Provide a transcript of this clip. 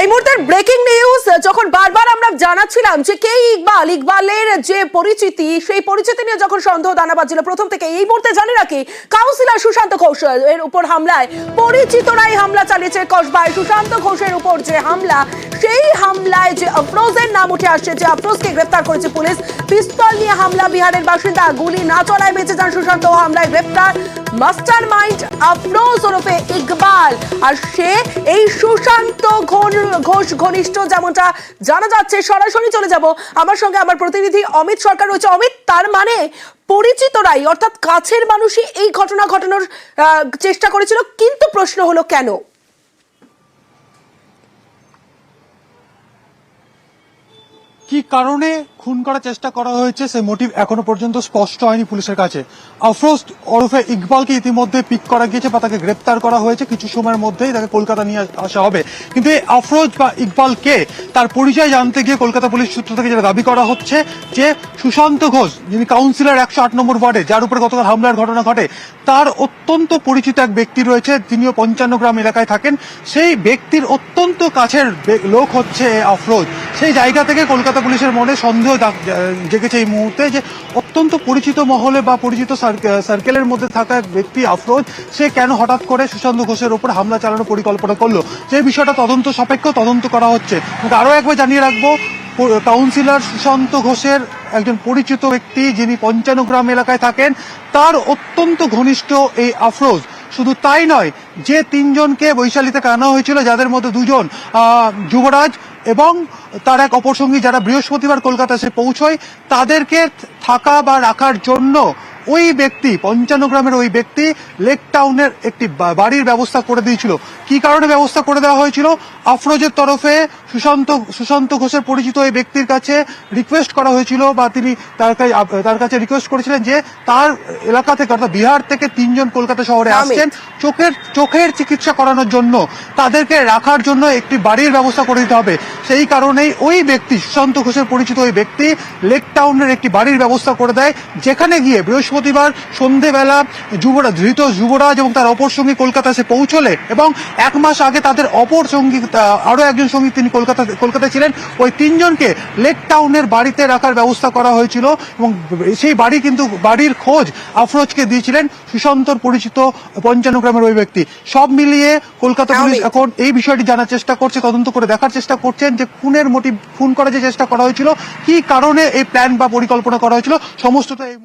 এই মুহূর্তের breaking news, যখন বারবার আমরা জানাচ্ছিলাম যে কে ইকবালের যে পরিচিতি, সেই পরিচিতি নিয়ে যখন সন্দেহ দানা বাজছিল প্রথম থেকে, এই মুহূর্তে জানি নাকি কাউন্সিলর সুশান্ত ঘোষ এর উপর হামলায় পরিচিতরাই হামলা চালিয়েছে কসবায়। সুশান্ত ঘোষের উপর যে হামলা, সেই হামলায় যে আফরোজের নাম উঠে আসছে, যে আফরোজকে গ্রেফতার করেছে পুলিশ। পিস্তল নিয়ে হামলা, বিহারের বাসিন্দা, গুলি না চলায় বেঁচে যান সুশান্ত, হামলায় গ্রেফতার মাস্টার মাইন্ড আফরোজ ওরফে ইকবাল। আর সে এই সুশান্ত ঘোষ ঘনিষ্ঠ, যেমনটা জানা যাচ্ছে। সরাসরি চলে যাব, আমার সঙ্গে আমার প্রতিনিধি অমিত সরকার রয়েছে। অমিত, তার মানে পরিচিতরাই অর্থাৎ কাছের মানুষই এই ঘটনা ঘটানোর চেষ্টা করেছিল, কিন্তু প্রশ্ন হলো কেন? কি কারণে খুন করার চেষ্টা করা হয়েছে সেই মোটিভ এখনো পর্যন্ত স্পষ্ট হয়নি পুলিশের কাছে। আফরোজ ওরফে ইকবালকে ইতিমধ্যে পিক করা গিয়েছে বা তাকে গ্রেপ্তার করা হয়েছে, কিছু সময়ের মধ্যেই তাকে কলকাতা নিয়ে আসা হবে। কিন্তু এই আফরোজ বা ইকবালকে, তার পরিচয় জানতে গিয়ে কলকাতা পুলিশ সূত্র থেকে যেটা দাবি করা হচ্ছে যে সুশান্ত ঘোষ, যিনি কাউন্সিলর 108 নম্বর ওয়ার্ডে, যার উপরে গতকাল হামলার ঘটনা ঘটে, তার অত্যন্ত পরিচিত এক ব্যক্তি রয়েছে, তিনিও 55 গ্রাম এলাকায় থাকেন। সেই ব্যক্তির অত্যন্ত কাছের লোক হচ্ছে আফরোজ। সেই জায়গা থেকে কলকাতা পুলিশের মনে সন্দেহ জেগেছে এই মুহূর্তে যে অত্যন্ত পরিচিত মহলে বা পরিচিত সার্কেলের মধ্যে থাকা এক ব্যক্তি আফরোজ, সে কেন হঠাৎ করে সুশান্ত ঘোষের উপর হামলা চালানোর পরিকল্পনা করলো। যে বিষয়টা তদন্ত সাপেক্ষ, তদন্ত করা হচ্ছে। আরো একবার জানিয়ে রাখবো, কাউন্সিলর সুশান্ত ঘোষের একজন পরিচিত ব্যক্তি, যিনি 55 গ্রাম এলাকায় থাকেন, তার অত্যন্ত ঘনিষ্ঠ এই আফরোজ। শুধু তাই নয়, যে তিনজনকে বৈশালী থেকে আনা হয়েছিল, যাদের মধ্যে দুজন যুবরাজ এবং তার এক অপর সঙ্গী, যারা বৃহস্পতিবার কলকাতা এসে পৌঁছয়, তাদেরকে থাকা বা রাখার জন্য ওই ব্যক্তি, 55 গ্রামের ওই ব্যক্তি লেক টাউনের একটি বাড়ির ব্যবস্থা করে দিয়েছিল। কি কারণে ব্যবস্থা করে দেওয়া হয়েছিল? আফরোজের তরফে সুশান্ত ঘোষের পরিচিত ওই ব্যক্তির কাছে রিকোয়েস্ট করা হয়েছিল, বা তিনি তার কাছে রিকোয়েস্ট করেছিলেন যে তার এলাকা থেকে, অর্থাৎ বিহার থেকে 3 জন কলকাতা শহরে আসছেন চোখের চিকিৎসা করানোর জন্য, তাদেরকে রাখার জন্য একটি বাড়ির ব্যবস্থা করে দিতে হবে। সেই কারণেই ওই ব্যক্তি, সুশান্ত ঘোষের পরিচিত ওই ব্যক্তি, লেক টাউনের একটি বাড়ির ব্যবস্থা করে দেয়, যেখানে গিয়ে বৃহস্পতিবার সন্ধেবেলা ধৃত যুবরাজ এবং তার অপর সঙ্গী কলকাতা এসে পৌঁছলে, এবং 1 মাস আগে তাদের অপর সঙ্গী, আরো একজন সঙ্গী, তিনি কলকাতায় ছিলেন, ওই 3 জনকে লেক টাউনের বাড়িতে রাখার ব্যবস্থা করা হয়েছিল। এবং সেই বাড়ির খোঁজ আফরোজকে দিয়েছিলেন সুশান্তর পরিচিত 55 গ্রামের ওই ব্যক্তি। সব মিলিয়ে কলকাতা পুলিশ এখন এই বিষয়টি জানার চেষ্টা করছে, তদন্ত করে দেখার চেষ্টা করছেন যে খুনের মোটিভ, খুন করার যে চেষ্টা করা হয়েছিল, কি কারণে এই প্ল্যান বা পরিকল্পনা করা হয়েছিল, সমস্তটা এই